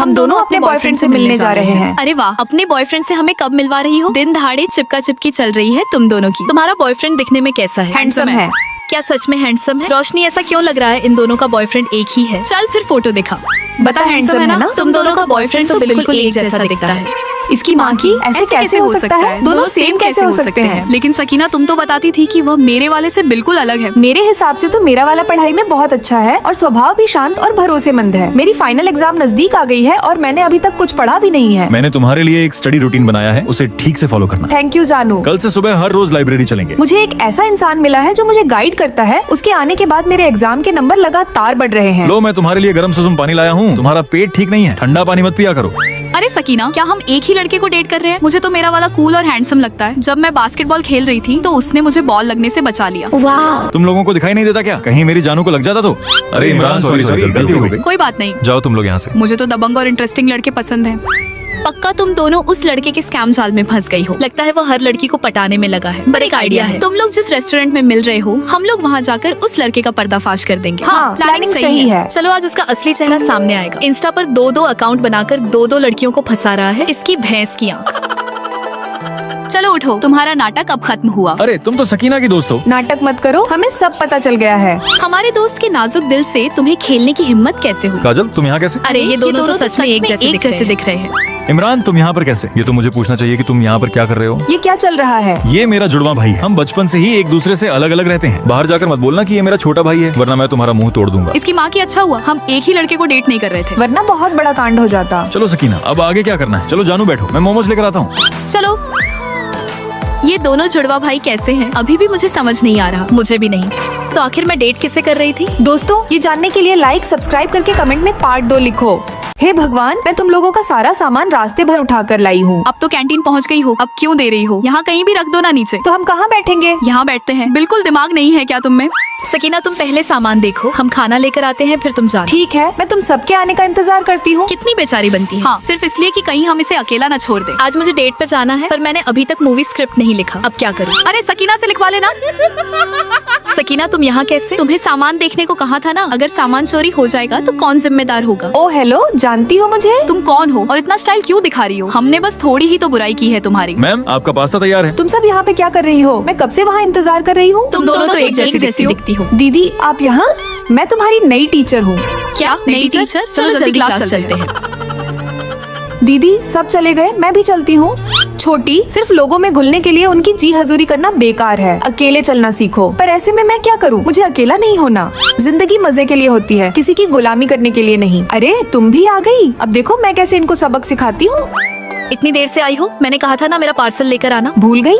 हम दोनों अपने बॉयफ्रेंड से मिलने जा रहे हैं। अरे वाह, अपने बॉयफ्रेंड से हमें कब मिलवा रही हो? दिन दहाड़े चिपका चिपकी चल रही है तुम दोनों की। तुम्हारा बॉयफ्रेंड दिखने में कैसा है? हैंडसम है। क्या सच में हैंडसम है? रोशनी, ऐसा क्यों लग रहा है इन दोनों का बॉयफ्रेंड एक ही है? चल फिर फोटो दिखा। बता हैंडसम है ना? तुम दोनों का बॉयफ्रेंड तो बिल्कुल एक जैसा दिखता है। इसकी माँ की ऐसे कैसे हो सकता है? दोनों सेम कैसे हो सकते हैं? लेकिन सकीना, तुम तो बताती थी कि वह मेरे वाले से बिल्कुल अलग है। मेरे हिसाब से तो मेरा वाला पढ़ाई में बहुत अच्छा है और स्वभाव भी शांत और भरोसेमंद है। मेरी फाइनल एग्जाम नजदीक आ गई है और मैंने अभी तक कुछ पढ़ा भी नहीं है। मैंने तुम्हारे लिए एक स्टडी रूटीन बनाया है, उसे ठीक से फॉलो करना। थैंक यू जानू। कल से सुबह हर रोज लाइब्रेरी चलेंगे। मुझे एक ऐसा इंसान मिला है जो मुझे गाइड करता है। उसके आने के बाद मेरे एग्जाम के नंबर लगातार बढ़ रहे हैं। लो, मैं तुम्हारे लिए गर्म सुसुम पानी लाया हूँ। तुम्हारा पेट ठीक नहीं है, ठंडा पानी मत पिया करो। अरे सकीना, क्या हम एक ही लड़के को डेट कर रहे हैं? मुझे तो मेरा वाला कूल और हैंडसम लगता है। जब मैं बास्केटबॉल खेल रही थी तो उसने मुझे बॉल लगने से बचा लिया। वाह, तुम लोगों को दिखाई नहीं देता क्या? कहीं मेरी जानू को लग जाता तो। अरे इमरान, सॉरी गलती हो गई। कोई बात नहीं, जाओ तुम लोग यहाँ से। मुझे तो दबंग और इंटरेस्टिंग लड़के पसंद हैं। पक्का तुम दोनों उस लड़के के स्कैम जाल में फंस गई हो। लगता है वो हर लड़की को पटाने में लगा है। पर एक आइडिया है, तुम लोग जिस रेस्टोरेंट में मिल रहे हो, हम लोग वहाँ जाकर उस लड़के का पर्दाफाश कर देंगे। हाँ, प्लानिंग सही है। चलो, आज उसका असली चेहरा सामने आएगा। इंस्टा पर दो अकाउंट बनाकर दो लड़कियों को फंसा रहा है इसकी भैंस की आंख। चलो उठो, तुम्हारा नाटक अब खत्म हुआ। अरे तुम तो सकीना की दोस्त हो। नाटक मत करो, हमें सब पता चल गया है। हमारे दोस्त के नाजुक दिल से तुम्हें खेलने की हिम्मत कैसे हुई? काजल, तुम यहाँ कैसे? अरे ये दोनों तो सच में एक जैसे दिख रहे हैं। इमरान, तुम यहाँ पर कैसे? ये तो मुझे पूछना चाहिए कि तुम यहाँ पर क्या कर रहे हो। ये क्या चल रहा है? ये मेरा जुड़वा भाई है। हम बचपन से ही एक दूसरे से अलग अलग रहते हैं। बाहर जाकर मत बोलना कि ये मेरा छोटा भाई है, वरना मैं तुम्हारा मुंह तोड़ दूंगा। इसकी माँ की अच्छा हुआ हम एक ही लड़के को डेट नहीं कर रहे थे, वरना बहुत बड़ा कांड हो जाता। चलो सकीना, अब आगे क्या करना है? चलो जानू बैठो, मैं मोमोज लेकर आता हूँ। चलो। ये दोनों जुड़वा भाई कैसे हैं? अभी भी मुझे समझ नहीं आ रहा। मुझे भी नहीं। तो आखिर मैं डेट किससे कर रही थी? दोस्तों, ये जानने के लिए लाइक सब्सक्राइब करके कमेंट में पार्ट 2 लिखो। हे भगवान, मैं तुम लोगों का सारा सामान रास्ते भर उठा कर लाई हूँ। अब तो कैंटीन पहुँच गई हो, अब क्यों दे रही हो? यहाँ कहीं भी रख दो ना नीचे। तो हम कहाँ बैठेंगे? यहाँ बैठते हैं। बिल्कुल दिमाग नहीं है क्या तुम में? सकीना, तुम पहले सामान देखो, हम खाना लेकर आते हैं, फिर तुम जाओ। ठीक है, मैं तुम सबके आने का इंतजार करती हूँ। कितनी बेचारी बनती है। हाँ, सिर्फ इसलिए कि कहीं हम इसे अकेला न छोड़ दे। आज मुझे डेट पे जाना है, पर मैंने अभी तक मूवी स्क्रिप्ट नहीं लिखा। अब क्या करूँ? अरे सकीना से लिखवा लेना। सकीना, तुम यहाँ कैसे? तुम्हें सामान देखने को कहा था ना। अगर सामान चोरी हो जाएगा तो कौन जिम्मेदार होगा? ओ हेलो, जानती हो मुझे? तुम कौन हो और इतना स्टाइल क्यों दिखा रही हो? हमने बस थोड़ी ही तो बुराई की है तुम्हारी। मैम, आपका पास्ता तैयार है। तुम सब यहाँ पे क्या कर रही हो? मैं कब से वहाँ इंतजार कर रही हूँ। तुम दोनों तो एक जैसी दिखती हो। दीदी, आप यहाँ? मैं तुम्हारी नई टीचर हूँ। क्या नई टीचर? चलो जल्दी क्लास चलते हैं। दीदी, सब चले गए, मैं भी चलती हूँ। छोटी, सिर्फ लोगों में घुलने के लिए उनकी जी हजूरी करना बेकार है। अकेले चलना सीखो। पर ऐसे में मैं क्या करूँ? मुझे अकेला नहीं होना। जिंदगी मजे के लिए होती है, किसी की गुलामी करने के लिए नहीं। अरे तुम भी आ गई। अब देखो मैं कैसे इनको सबक सिखाती हूँ। इतनी देर से आई हो? मैंने कहा था ना मेरा पार्सल लेकर आना। भूल गई?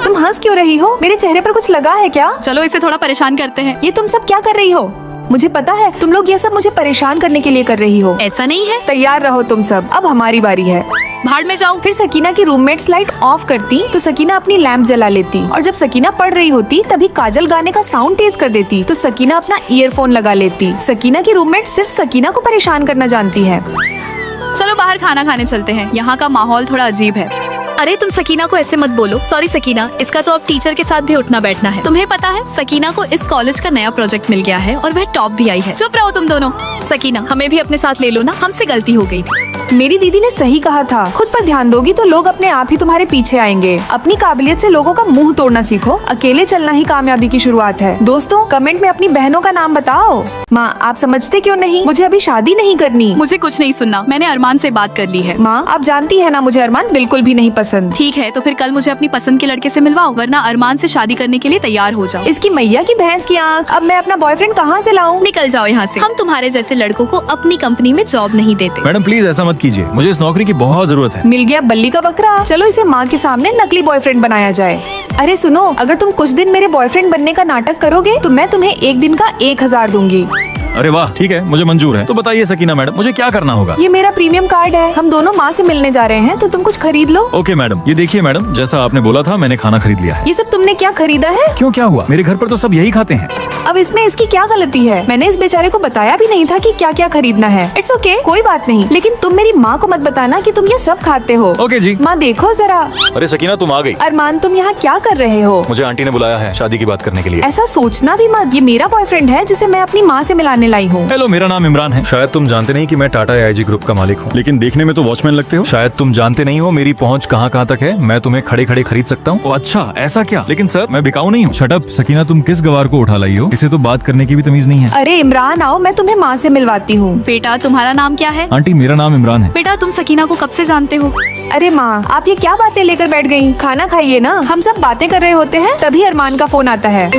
तुम हंस क्यों रही हो? मेरे चेहरे पर कुछ लगा है क्या? चलो इसे थोड़ा परेशान करते हैं। ये तुम सब क्या कर रही हो? मुझे पता है तुम लोग ये सब मुझे परेशान करने के लिए कर रही हो। ऐसा नहीं है। तैयार रहो तुम सब, अब हमारी बारी है। भाड़ में जाओ। फिर सकीना की रूममेट्स लाइट ऑफ करती तो सकीना अपनी लैंप जला लेती, और जब सकीना पढ़ रही होती तभी काजल गाने का साउंड तेज कर देती तो सकीना अपना ईयरफोन लगा लेती। सकीना की रूममेट सिर्फ सकीना को परेशान करना जानती है। चलो बाहर खाना खाने चलते हैं, यहाँ का माहौल थोड़ा अजीब है। अरे तुम सकीना को ऐसे मत बोलो। सॉरी सकीना, इसका तो अब टीचर के साथ भी उठना बैठना है। तुम्हें पता है सकीना को इस कॉलेज का नया प्रोजेक्ट मिल गया है और वह टॉप भी आई है। चुप रहो तुम दोनों। सकीना, हमें भी अपने साथ ले लो ना, हमसे गलती हो गई थी। मेरी दीदी ने सही कहा था, खुद पर ध्यान दोगी तो लोग अपने आप ही तुम्हारे पीछे आएंगे। अपनी काबिलियत से लोगों का मुंह तोड़ना सीखो। अकेले चलना ही कामयाबी की शुरुआत है। दोस्तों, कमेंट में अपनी बहनों का नाम बताओ। माँ, आप समझते क्यों नहीं? मुझे अभी शादी नहीं करनी। मुझे कुछ नहीं सुनना, मैंने अरमान से बात कर ली है। माँ, आप जानती है ना मुझे अरमान बिल्कुल भी नहीं पसंद। ठीक है, तो फिर कल मुझे अपनी पसंद के लड़के से मिलवाओ, वरना अरमान से शादी करने के लिए तैयार हो जाओ। इसकी मैया की भैंस की आँख, अब मैं अपना बॉयफ्रेंड कहाँ से लाऊं? निकल जाओ यहाँ से। हम तुम्हारे जैसे लड़कों को अपनी कंपनी में जॉब नहीं देते। मैडम प्लीज ऐसा मत कीजिए, मुझे इस नौकरी की बहुत जरूरत है। मिल गया बल्ली का बकरा। चलो इसे माँ के सामने नकली बॉयफ्रेंड बनाया जाए। अरे सुनो, अगर तुम कुछ दिन मेरे बॉयफ्रेंड बनने का नाटक करोगे तो मैं तुम्हें एक दिन का 1000 दूंगी। अरे वाह, ठीक है, मुझे मंजूर है। तो बताइए सकीना मैडम, मुझे क्या करना होगा? ये मेरा प्रीमियम कार्ड है, हम दोनों माँ से मिलने जा रहे हैं तो तुम कुछ खरीद लो। ओके मैडम, ये देखिए मैडम, जैसा आपने बोला था मैंने खाना खरीद लिया है। ये सब तुमने क्या खरीदा है? क्यों, क्या हुआ? मेरे घर पर तो सब यही खाते हैं। अब इसमें इसकी क्या गलती है? मैंने इस बेचारे को बताया भी नहीं था कि क्या क्या खरीदना है। इट्स ओके, कोई बात नहीं, लेकिन तुम मेरी माँ को मत बताना कि तुम ये सब खाते हो। ओके जी। माँ देखो जरा। अरे सकीना, तुम आ गई। अरमान, तुम यहाँ क्या कर रहे हो? मुझे आंटी ने बुलाया है शादी की बात करने के लिए। ऐसा सोचना भी मत, ये मेरा बॉयफ्रेंड है जिसे मैं अपनी माँ से मिलाने खाने लाई हूँ। हेलो, मेरा नाम इमरान है। शायद तुम जानते नहीं कि मैं टाटा AIG ग्रुप का मालिक हूँ, लेकिन देखने में तो वॉचमैन लगते हो। शायद तुम जानते नहीं हो मेरी पहुँच कहाँ कहाँ तक है। मैं तुम्हें खड़े खड़े खरीद सकता हूँ। अच्छा, ऐसा क्या? लेकिन सर, मैं बिकाऊ नहीं हूँ। शट अप सकीना, तुम किस गवार को उठा लाई हो? इसे तो बात करने की भी तमीज नहीं है। अरे इमरान, आओ, मैं तुम्हें माँ से मिलवाती हूँ। बेटा तुम्हारा नाम क्या है? आंटी, मेरा नाम इमरान है। बेटा तुम सकीना को कब से जानते हो? अरे माँ, आप ये क्या बातें लेकर बैठ गयी? खाना खाइए ना। हम सब बातें कर रहे होते हैं, तभी अरमान का फोन आता है।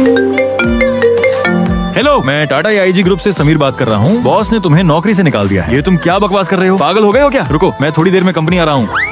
हेलो, मैं टाटा AIG ग्रुप से समीर बात कर रहा हूँ। बॉस ने तुम्हें नौकरी से निकाल दिया है। ये तुम क्या बकवास कर रहे हो? पागल हो गए हो क्या? रुको, मैं थोड़ी देर में कंपनी आ रहा हूँ।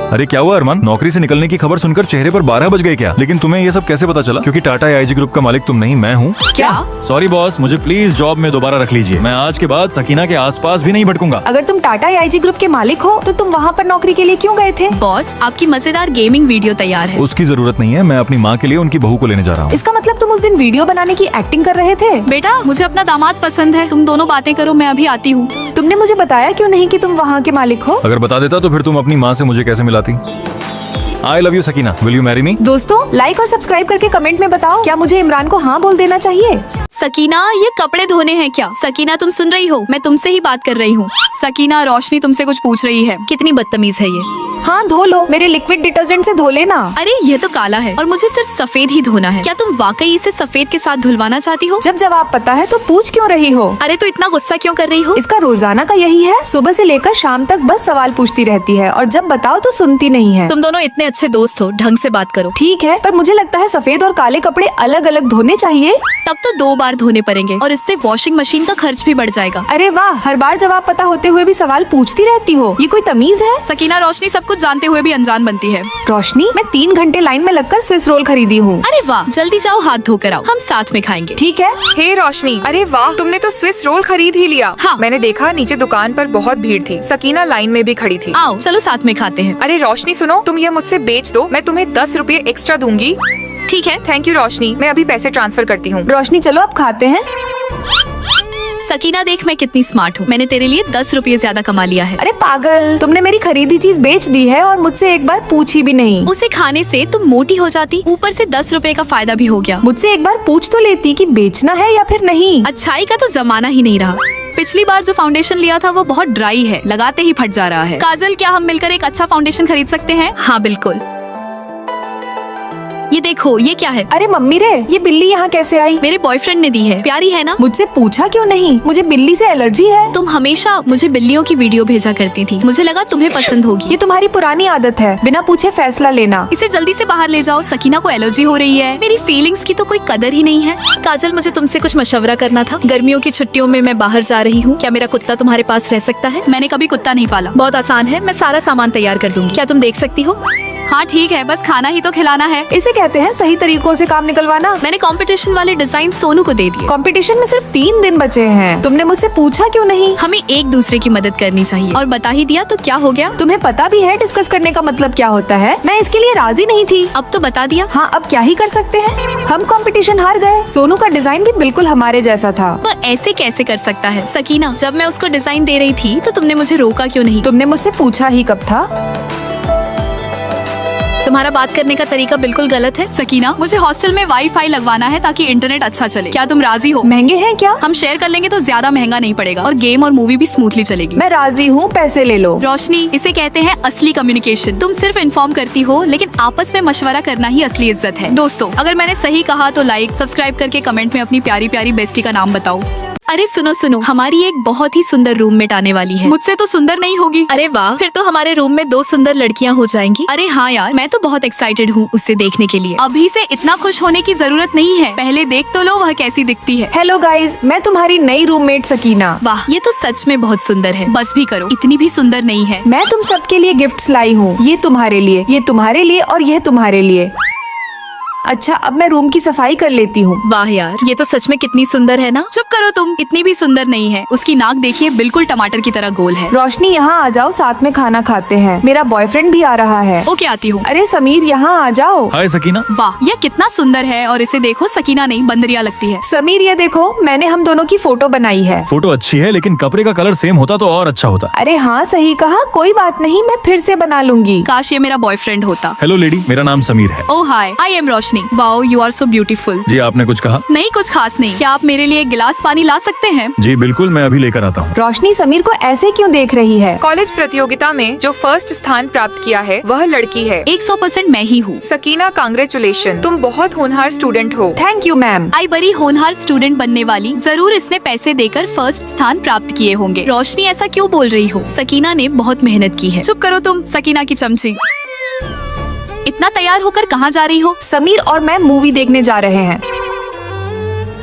अरे क्या हुआ अरमान? नौकरी से निकलने की खबर सुनकर चेहरे पर 12 बज गए क्या? लेकिन तुम्हें ये सब कैसे पता चला? क्योंकि टाटा AIG ग्रुप का मालिक तुम नहीं, मैं हूँ। क्या? सॉरी बॉस, मुझे प्लीज जॉब में दोबारा रख लीजिए। मैं आज के बाद सकीना के आसपास भी नहीं भटकूंगा। अगर तुम टाटा AIG ग्रुप के मालिक हो तो तुम वहाँ पर नौकरी के लिए क्यों गए थे? बॉस, आपकी मजेदार गेमिंग वीडियो तैयार है। उसकी जरूरत नहीं है। मैं अपनी माँ के लिए उनकी बहू को लेने जा रहा हूँ। इसका मतलब तुम उस दिन वीडियो बनाने की एक्टिंग कर रहे थे? बेटा मुझे अपना दामाद पसंद है, तुम दोनों बातें करो, मैं अभी आती हूँ। तुमने मुझे बताया क्यों नहीं कि तुम वहाँ के मालिक हो? अगर बता देता तो फिर तुम अपनी माँ से मुझे कैसे मिलाती? I love you Sakina, will you marry me? दोस्तों, लाइक और सब्सक्राइब करके कमेंट में बताओ, क्या मुझे इमरान को हाँ बोल देना चाहिए? सकीना, ये कपड़े धोने हैं क्या? सकीना तुम सुन रही हो? मैं तुमसे ही बात कर रही हूँ। सकीना, रोशनी तुमसे कुछ पूछ रही है। कितनी बदतमीज है ये। हाँ धो लो, मेरे लिक्विड डिटर्जेंट से धो लेना। अरे ये तो काला है और मुझे सिर्फ सफेद ही धोना है। क्या तुम वाकई इसे सफेद के साथ धुलवाना चाहती हो? जब जवाब पता है तो पूछ क्यों रही हो? अरे तो इतना गुस्सा क्यों कर रही हो? इसका रोजाना का यही है, सुबह से लेकर शाम तक बस सवाल पूछती रहती है और जब बताओ तो सुनती नहीं है। तुम दोनों इतने अच्छे दोस्त हो, ढंग से बात करो। ठीक है, पर मुझे लगता है सफेद और काले कपड़े अलग अलग धोने चाहिए। तब तो 2 बार धोने पड़ेंगे और इससे वॉशिंग मशीन का खर्च भी बढ़ जाएगा। अरे वाह, हर बार जवाब पता होते हुए भी सवाल पूछती रहती हो, ये कोई तमीज है? सकीना, रोशनी सब कुछ जानते हुए भी अनजान बनती है। रोशनी, मैं 3 घंटे लाइन में लगकर स्विस रोल खरीदी हूँ। अरे वाह, जल्दी जाओ, हाथ धोकर आओ, हम साथ में खाएंगे। ठीक है। हे रोशनी, अरे वाह, तुमने तो स्विस रोल खरीद ही लिया। हाँ। मैंने देखा नीचे दुकान पर बहुत भीड़ थी, सकीना लाइन में भी खड़ी थी। आओ चलो साथ में खाते हैं। अरे रोशनी सुनो, तुम ये मुझसे बेच दो, मैं तुम्हें 10 रुपए एक्स्ट्रा दूंगी। ठीक है। थैंक यू रोशनी, मैं अभी पैसे ट्रांसफर करती हूँ। रोशनी चलो अब खाते हैं। सकीना देख मैं कितनी स्मार्ट हूँ, मैंने तेरे लिए 10 रुपए ज्यादा कमा लिया है। अरे पागल, तुमने मेरी खरीदी चीज बेच दी है और मुझसे एक बार पूछी भी नहीं। उसे खाने से तुम मोटी हो जाती, ऊपर से 10 रुपए का फायदा भी हो गया। मुझसे एक बार पूछ तो लेती कि बेचना है या फिर नहीं। अच्छाई का तो जमाना ही नहीं रहा। पिछली बार जो फाउंडेशन लिया था वो बहुत ड्राई है, लगाते ही फट जा रहा है। काजल, क्या हम मिलकर एक अच्छा फाउंडेशन खरीद सकते हैं? हाँ बिल्कुल। ये देखो, ये क्या है? अरे मम्मी रे, ये बिल्ली यहाँ कैसे आई? मेरे बॉयफ्रेंड ने दी है, प्यारी है ना? मुझसे पूछा क्यों नहीं? मुझे बिल्ली से एलर्जी है। तुम हमेशा मुझे बिल्लियों की वीडियो भेजा करती थी, मुझे लगा तुम्हें पसंद होगी। ये तुम्हारी पुरानी आदत है, बिना पूछे फैसला लेना। इसे जल्दी से बाहर ले जाओ, सकीना को एलर्जी हो रही है। मेरी फीलिंग्स की तो कोई कदर ही नहीं है। काजल, मुझे तुमसे कुछ मशवरा करना था। गर्मियों की छुट्टियों में मैं बाहर जा रही हूँ, क्या मेरा कुत्ता तुम्हारे पास रह सकता है? मैंने कभी कुत्ता नहीं पाला, बहुत आसान है, मैं सारा सामान तैयार कर दूंगी। क्या तुम देख सकती हो? हाँ ठीक है, बस खाना ही तो खिलाना है। इसे कहते हैं सही तरीकों से काम निकलवाना। मैंने कंपटीशन वाले डिजाइन सोनू को दे दिए। कंपटीशन में सिर्फ 3 दिन बचे हैं, तुमने मुझसे पूछा क्यों नहीं? हमें एक दूसरे की मदद करनी चाहिए, और बता ही दिया तो क्या हो गया? तुम्हें पता भी है डिस्कस करने का मतलब क्या होता है। मैं इसके लिए राजी नहीं थी। अब तो बता दिया। हाँ, अब क्या ही कर सकते हैं, हम कंपटीशन हार गए। सोनू का डिजाइन भी बिल्कुल हमारे जैसा था। तो ऐसे कैसे कर सकता है? सकीना, जब मैं उसको डिजाइन दे रही थी तो तुमने मुझे रोका क्यों नहीं? तुमने मुझसे पूछा ही कब था? तुम्हारा बात करने का तरीका बिल्कुल गलत है। सकीना, मुझे हॉस्टल में वाईफाई लगवाना है ताकि इंटरनेट अच्छा चले। क्या तुम राजी हो? महंगे हैं क्या? हम शेयर कर लेंगे तो ज्यादा महंगा नहीं पड़ेगा और गेम और मूवी भी स्मूथली चलेगी। मैं राजी हूँ, पैसे ले लो। रोशनी, इसे कहते हैं असली कम्युनिकेशन। तुम सिर्फ इन्फॉर्म करती हो, लेकिन आपस में मशवरा करना ही असली इज्जत है। दोस्तों, अगर मैंने सही कहा तो लाइक सब्सक्राइब करके कमेंट में अपनी प्यारी प्यारी बेस्टी का नाम बताओ। अरे सुनो सुनो, हमारी एक बहुत ही सुंदर रूममेट आने वाली है। मुझसे तो सुंदर नहीं होगी। अरे वाह, फिर तो हमारे रूम में 2 सुंदर लड़कियां हो जाएंगी। अरे हाँ यार, मैं तो बहुत एक्साइटेड हूँ उसे देखने के लिए। अभी से इतना खुश होने की जरूरत नहीं है, पहले देख तो लो वह कैसी दिखती है। हेलो गाइज, मैं तुम्हारी नई रूममेट सकीना। वाह, ये तो सच में बहुत सुंदर है। बस भी करो, इतनी भी सुंदर नहीं है। मैं तुम सबके लिए गिफ्ट्स लाई हूँ, ये तुम्हारे लिए, ये तुम्हारे लिए और ये तुम्हारे लिए। अच्छा, अब मैं रूम की सफाई कर लेती हूँ। वाह यार, ये तो सच में कितनी सुंदर है ना। चुप करो तुम, इतनी भी सुंदर नहीं है। उसकी नाक देखिए, बिल्कुल टमाटर की तरह गोल है। रोशनी, यहाँ आ जाओ, साथ में खाना खाते हैं। मेरा बॉयफ्रेंड भी आ रहा है। ओके, आती हूँ। अरे समीर, यहाँ आ जाओ। हाय सकीना। वाह, यह कितना सुंदर है, और इसे देखो, सकीना नहीं बंदरिया लगती है। समीर, ये देखो, मैंने हम दोनों की फोटो बनाई है। फोटो अच्छी है, लेकिन कपड़े का कलर सेम होता तो और अच्छा होता। अरे हाँ, सही कहा, कोई बात नहीं, मैं फिर से बना लूंगी। काश ये मेरा बॉयफ्रेंड होता। हेलो लेडी, मेरा नाम समीर है। Oh hi, I am Roshni. Roshni, wow you are so beautiful. जी आपने कुछ कहा? नहीं कुछ खास नहीं। क्या आप मेरे लिए एक गिलास पानी ला सकते हैं? जी बिल्कुल, मैं अभी लेकर आता हूँ। रोशनी समीर को ऐसे क्यों देख रही है? कॉलेज प्रतियोगिता में जो फर्स्ट स्थान प्राप्त किया है वह लड़की है। 100% मैं ही हूँ। सकीना कांग्रेचुलेशन, तुम बहुत होनहार स्टूडेंट हो। Thank you ma'am. आई बड़ी होनहार स्टूडेंट बनने वाली, जरूर इसने पैसे देकर फर्स्ट स्थान प्राप्त किए होंगे। रोशनी ऐसा क्यों बोल रही हो? सकीना ने बहुत मेहनत की है। चुप करो तुम, सकीना की चमची। इतना तैयार होकर कहाँ जा रही हो? समीर और मैं मूवी देखने जा रहे हैं।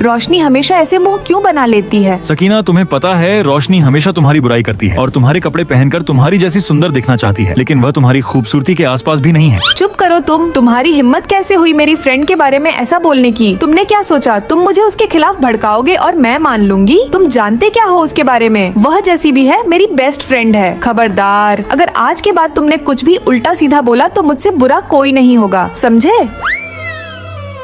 रोशनी हमेशा ऐसे मुंह क्यों बना लेती है? सकीना तुम्हें पता है रोशनी हमेशा तुम्हारी बुराई करती है और तुम्हारे कपड़े पहनकर तुम्हारी जैसी सुंदर दिखना चाहती है, लेकिन वह तुम्हारी खूबसूरती के आसपास भी नहीं है। चुप करो तुम। तुम्हारी हिम्मत कैसे हुई मेरी फ्रेंड के बारे में ऐसा बोलने की? तुमने क्या सोचा तुम मुझे उसके खिलाफ भड़काओगे और मैं मान लूंगी? तुम जानते क्या हो उसके बारे में? वह जैसी भी है मेरी बेस्ट फ्रेंड है। खबरदार, अगर आज के बाद तुमने कुछ भी उल्टा सीधा बोला तो मुझसे बुरा कोई नहीं होगा, समझे?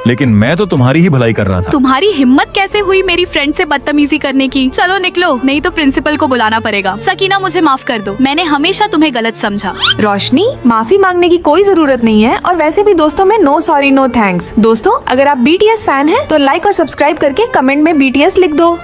लेकिन मैं तो तुम्हारी ही भलाई कर रहा था। तुम्हारी हिम्मत कैसे हुई मेरी फ्रेंड से बदतमीजी करने की? चलो निकलो, नहीं तो प्रिंसिपल को बुलाना पड़ेगा। सकीना मुझे माफ कर दो, मैंने हमेशा तुम्हें गलत समझा। रोशनी, माफी मांगने की कोई जरूरत नहीं है और वैसे भी दोस्तों में नो सॉरी नो थैंक्स। दोस्तों अगर आप BTS फैन हैं तो लाइक और सब्सक्राइब करके कमेंट में BTS लिख दो।